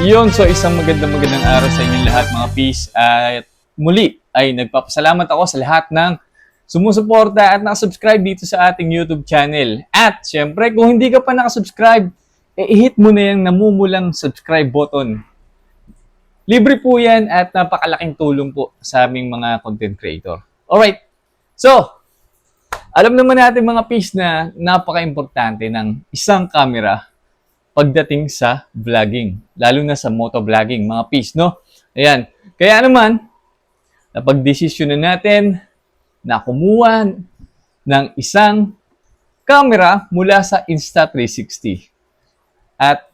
Yun, so isang magandang araw sa inyong lahat mga peace. At muli ay nagpapasalamat ako sa lahat ng sumusuporta at nakasubscribe dito sa ating YouTube channel. At syempre, kung hindi ka pa nakasubscribe, i-hit mo na yung namumulang subscribe button. Libre po yan at napakalaking tulong po sa aming mga content creator. Alright, so alam naman natin mga peace na napaka-importante ng isang camera pagdating sa vlogging, lalo na sa motovlogging, mga peace, no? Ayan. Kaya naman, napag-desisyon na natin na kumuha ng isang camera mula sa Insta360. At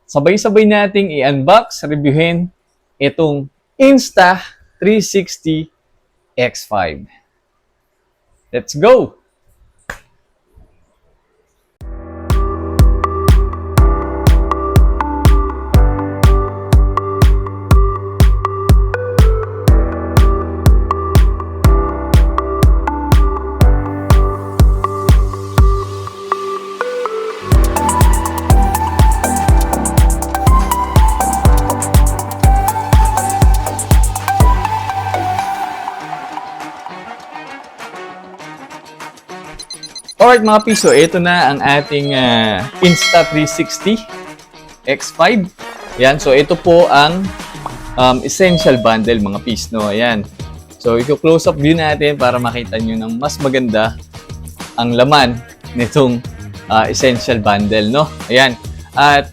sabay-sabay nating i-unbox, reviewin itong Insta360 X5. Let's go! Alright mga piso, ito na ang ating Insta360 X5. Yan, so ito po ang essential bundle mga piso, no? Ayan. So i-close up view natin para makita nyo ng mas maganda ang laman nitong essential bundle, no? Ayan. At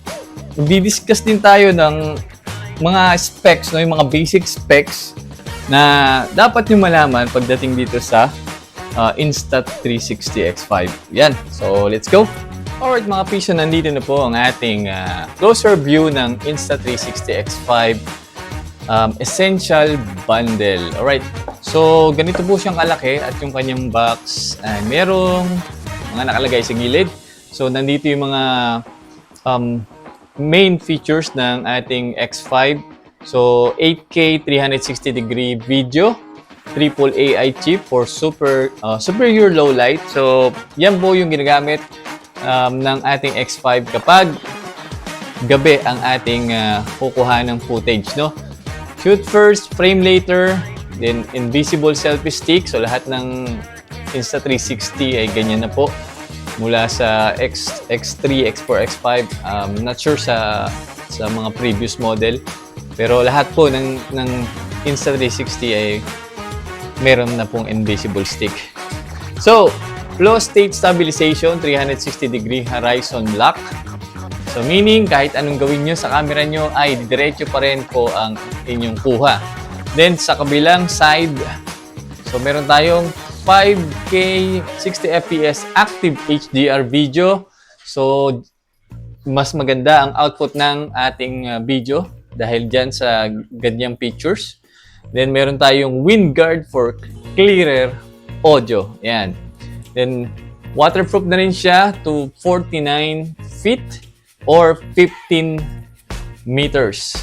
di-discuss din tayo ng mga specs, no? Yung mga basic specs na dapat nyo malaman pagdating dito sa Insta360 X5. Yan. So, let's go. Alright mga piso, nandito na po ang ating closer view ng Insta360 X5 Essential Bundle. Alright. So, ganito po siyang kalaki at yung kanyang box ay merong mga nakalagay sa gilid. So, nandito yung mga main features ng ating X5. So, 8K 360-degree video, triple AI chip for superior low light. So, yan po yung ginagamit ng ating X5 kapag gabi ang ating kukuha ng footage, no? Shoot first, frame later, then invisible selfie stick. So, lahat ng Insta360 ay ganyan na po. Mula sa X3, X4, X5, not sure sa mga previous model. Pero lahat po ng Insta360 ay meron na pong invisible stick. So, flow state stabilization, 360-degree horizon lock. So, meaning, kahit anong gawin nyo sa camera nyo, ay diretso pa rin po ang inyong kuha. Then, sa kabilang side, so meron tayong 5K 60fps active HDR video. So, mas maganda ang output ng ating video dahil dyan sa ganyang features. Then, meron tayong wind guard for clearer audio. Yan. Then, waterproof na rin siya to 49 feet or 15 meters.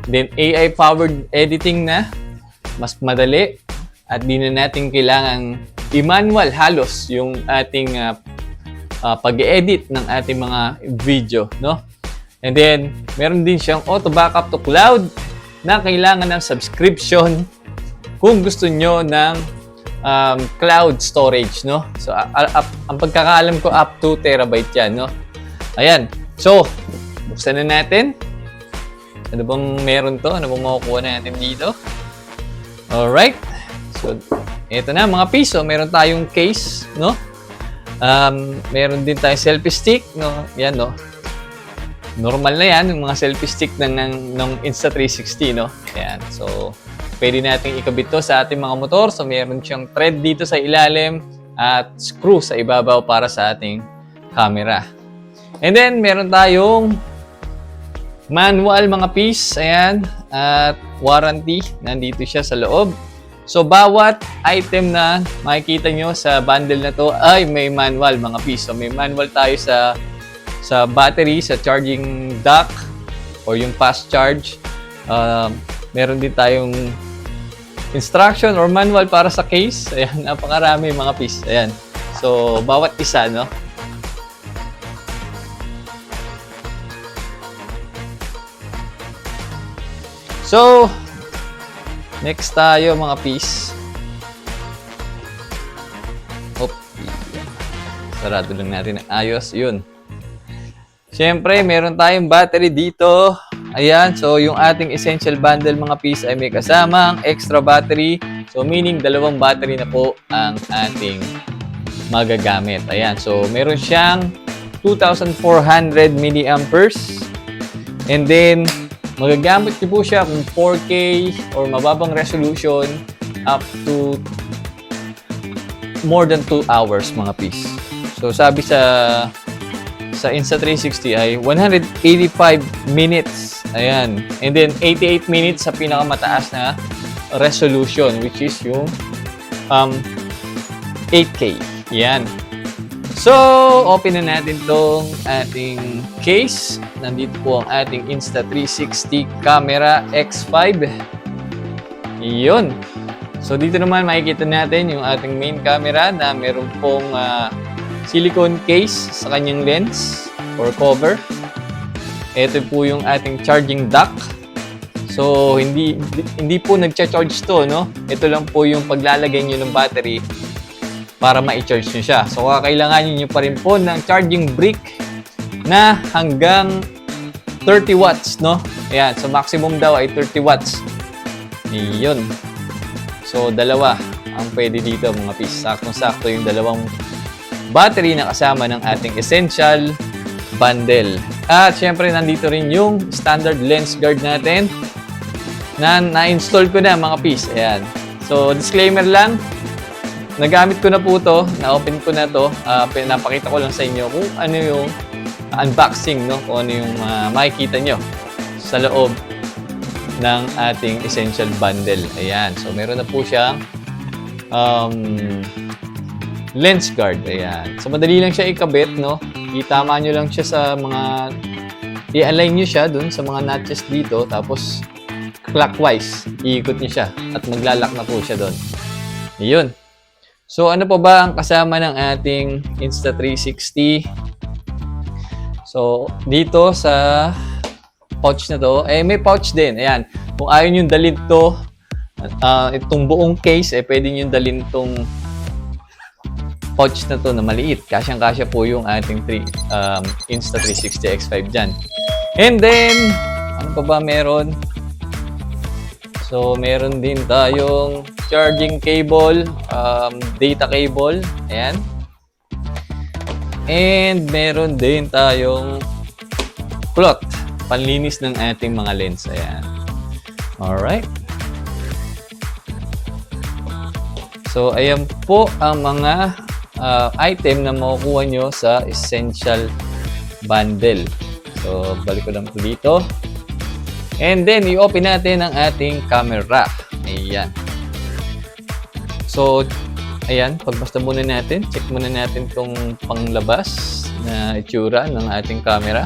Then, AI-powered editing na. Mas madali. At di na natin kailangang i-manual halos yung ating pag-edit ng ating mga video, no? And then, meron din siyang auto backup to cloud na kailangan ng subscription kung gusto nyo ng cloud storage, no? So, ang pagkakaalam ko, up to terabyte yan, no? Ayan. So, buksan na natin. Ano bang meron to? Ano bang makukuha natin dito? Alright. So, ito na mga piso. Meron tayong case, no? Meron din tayong selfie stick, no? Yan, no? Normal na yan, yung mga selfie stick ng Insta360, no? Ayan. So, pwede natin ikabit to sa ating mga motor. So, meron siyang thread dito sa ilalim at screw sa ibabaw para sa ating camera. And then, meron tayong manual mga piece. Ayan. At warranty. Nandito siya sa loob. So, bawat item na makikita nyo sa bundle na to ay may manual mga piece. So, may manual tayo sa battery, sa charging dock or yung fast charge. Meron din tayong instruction or manual para sa case. Ayan, napakarami mga piece. Ayan. So, bawat isa, no? So, next tayo mga piece. Oop. Sarado lang natin. Ayos. Yun. Siyempre, meron tayong battery dito. Ayan. So, yung ating essential bundle mga piece ay may kasamang extra battery. So, meaning dalawang battery na po ang ating magagamit. Ayan. So, meron siyang 2,400 milliamperes. And then, magagamit niyo po siya kung 4K or mababang resolution up to more than 2 hours mga piece. So, sabi sa Insta360 ay 185 minutes. Ayan. And then, 88 minutes sa pinakamataas na resolution, which is yung 8K. Yan. So, open na natin tong ating case. Nandito po ang ating Insta360 Camera X5. Yun. So, dito naman makikita natin yung ating main camera na meron pong silicone case sa kanyang lens or cover. Ito po yung ating charging dock. So, hindi po nagcha-charge to, no? Ito lang po yung paglalagay nyo ng battery para ma-charge nyo siya. So, kakailanganin nyo pa rin po ng charging brick na hanggang 30 watts, no? Ayan. So, maximum daw ay 30 watts. Iyon. So, dalawa ang pwede dito, mga piece. Saktong-sakto yung dalawang battery na kasama ng ating essential bundle. At, syempre, nandito rin yung standard lens guard natin na na-install ko na, mga piece. Ayan. So, disclaimer lang, nagamit ko na po to, na-open ko na to, pinapakita ko lang sa inyo kung ano yung unboxing, no? Kung ano yung makikita nyo sa loob ng ating essential bundle. Ayan, so meron na po siyang lens guard. Ayan, so madali lang siya ikabit, no? Itama nyo lang siya sa mga, i-align nyo siya dun sa mga notches dito, tapos clockwise, iikot nyo siya at maglalak na po siya dun. Ayun. So, ano pa ba ang kasama ng ating Insta360? So, dito sa pouch na to, may pouch din. Ayan. Kung ayaw nyo dalhin to, itong buong case, pwede nyo dalhin tong pouch na to na maliit. Kasyang-kasya po yung ating Insta360 X5 dyan. And then, ano pa ba meron? So, meron din tayong charging cable, data cable, ayan. And meron din tayong cloth, panlinis ng ating mga lens, ayan. Alright. So, ayan po ang mga item na makukuha nyo sa essential bundle. So, balik ko lang po dito. And then, i-open natin ang ating camera. Ayan. So, ayan, pagbasta muna natin, check muna natin itong panglabas na itsura ng ating camera.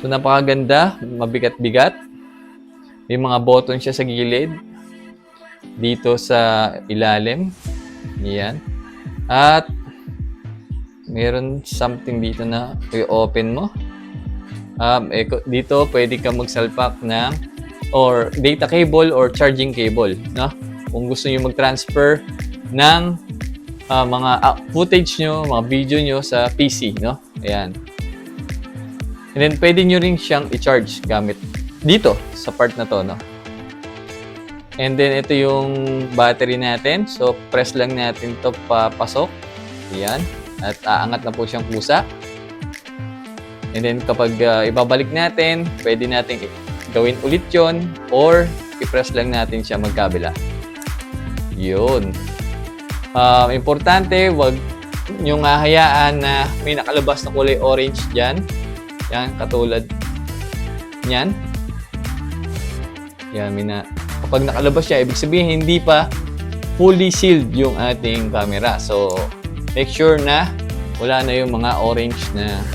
So, napakaganda, mabigat-bigat. May mga button siya sa gilid. Dito sa ilalim. Ayan. At, meron something dito na i-open mo. Dito, pwede ka magsalpak ng or data cable or charging cable, no? Kung gusto niyo mag-transfer ng mga footage nyo, mga video nyo sa PC, no? Ayan. And then, pwede nyo rin siyang i-charge gamit dito, sa part na to, no? And then, ito yung battery natin. So, press lang natin to papasok. Ayan. At aangat na po siyang pusa. And then, kapag ibabalik natin, pwede natin gawin ulit yon or i-press lang natin siya magkabila. Yun. Importante, wag niyong hahayaan na may nakalabas na kulay orange dyan. Yan, katulad niyan. Yan, kapag nakalabas siya, ibig sabihin hindi pa fully sealed yung ating camera. So, make sure na wala na yung mga orange na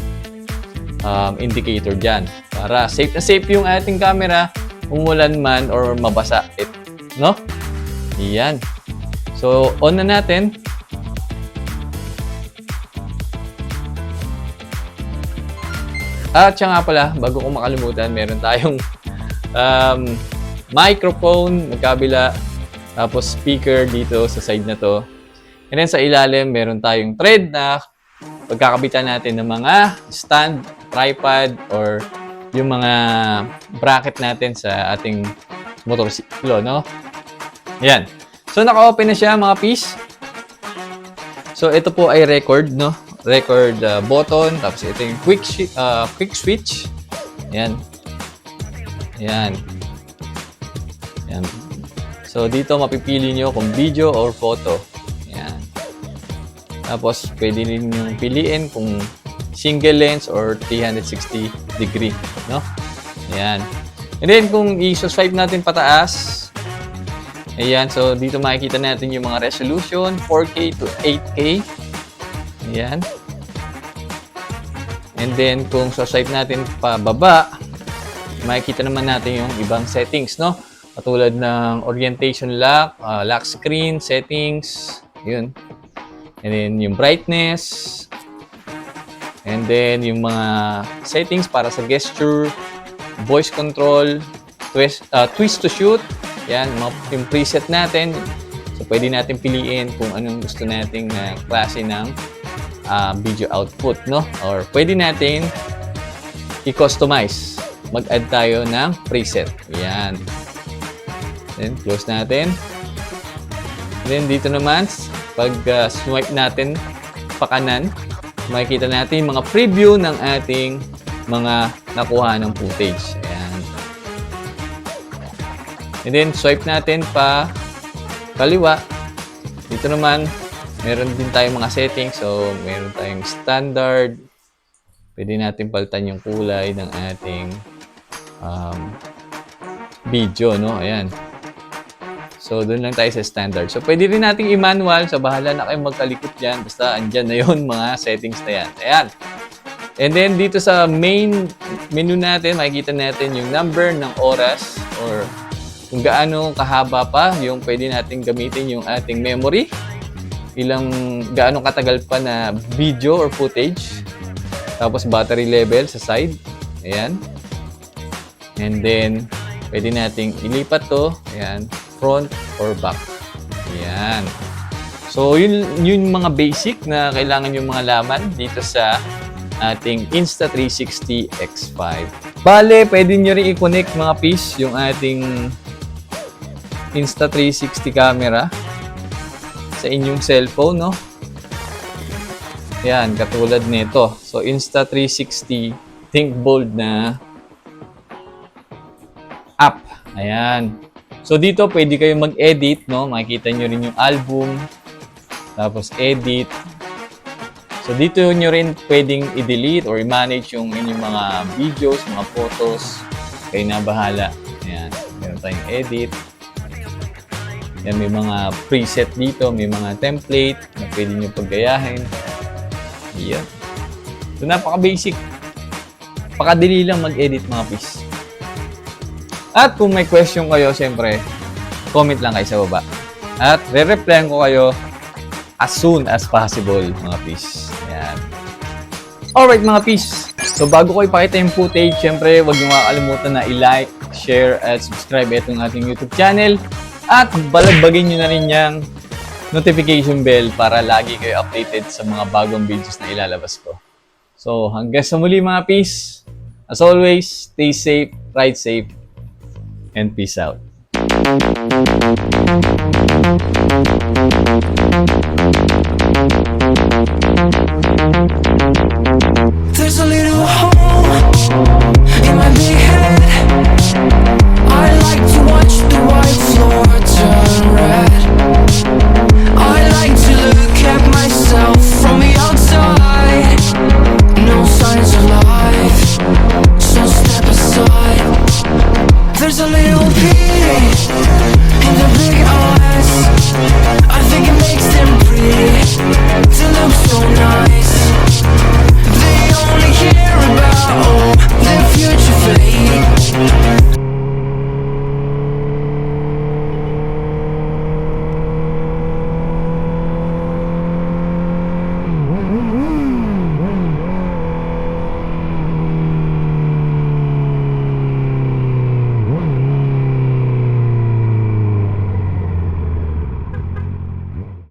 indicator dyan. Para safe na safe yung ating camera umulan man or mabasa. No? Yan. So, on na natin. At siya nga pala, bago ko makalimutan, meron tayong microphone, magkabila, tapos speaker dito sa side na to. And then sa ilalim, meron tayong thread na pagkakabitan natin ng mga stand, tripod, or yung mga bracket natin sa ating motorsiklo, no? Ayan. So, naka-open na siya, mga piece. So, ito po ay record, no? Record button. Tapos, ito yung quick switch. Ayan. Ayan. Ayan. So, dito mapipili nyo kung video or photo. Ayan. Tapos, pwede rin yung piliin kung single lens or 360 degree, no? Ayan. And then, kung i-swipe natin pataas, ayan. So, dito makikita natin yung mga resolution, 4K to 8K. Ayan. And then, kung swipe natin pababa, makikita naman natin yung ibang settings, no? Katulad ng orientation lock, lock screen, settings, yun. And then, yung brightness. And then, yung mga settings para sa gesture, voice control, twist to shoot. Yan, yung preset natin. So, pwede natin piliin kung anong gusto nating klase ng video output, no? Or pwede natin i-customize. Mag-add tayo ng preset. Yan. Then, close natin. Then, dito naman, pag swipe natin pa kanan, makikita natin yung mga preview ng ating mga nakuha ng footage. Ayan. And then, swipe natin pa kaliwa. Dito naman, meron din tayong mga settings. So, meron tayong standard. Pwede natin palitan yung kulay ng ating video, no? Ayan. So, doon lang tayo sa standard. So, pwede rin nating i-manual. So, bahala na kayo magkalikot dyan. Basta, andyan na yun, mga settings na yan. Ayan. And then, dito sa main menu natin, makikita natin yung number ng oras or kung gaano kahaba pa yung pwede natin gamitin yung ating memory. Gaano katagal pa na video or footage. Tapos, battery level sa side. Ayan. And then, pwede nating ilipat to. Ayan. Front or back. Ayan. So, yun mga basic na kailangan yung mga laman dito sa ating Insta360 X5. Bale, pwede nyo rin i-connect mga piece yung ating Insta360 camera sa inyong cellphone, no? Ayan, katulad nito. So, Insta360 Think Bold na app. Ayan. So, dito pwede kayo mag-edit, no? Makikita nyo rin yung album. Tapos, edit. So, dito nyo rin pwedeng i-delete or i-manage yung inyong mga videos, mga photos. Kayo na bahala. Ayan. Meron tayong edit. Ayan, may mga preset dito. May mga template na pwede nyo paggayahin. Ayan. So, napaka-basic. Pakadali lang mag-edit, mga piece. At kung may question kayo, siyempre, comment lang kayo sa baba. At re-replyan ko kayo as soon as possible, mga piece. Ayan. Alright, mga piece. So, bago ko ipakita yung footage, siyempre, huwag niyo makakalimutan na i-like, share, at subscribe itong ating YouTube channel. At balagbagin nyo na rin yung notification bell para lagi kayo updated sa mga bagong videos na ilalabas ko. So, hanggang sa muli, mga piece. As always, stay safe, ride safe, and peace out. There's a little hole in my big head. I like to watch the white floor turn red. I like to look at myself from the outside. No signs of life, so step aside. There's a little beauty in the big eyes. I think it makes them pretty to look so nice. They only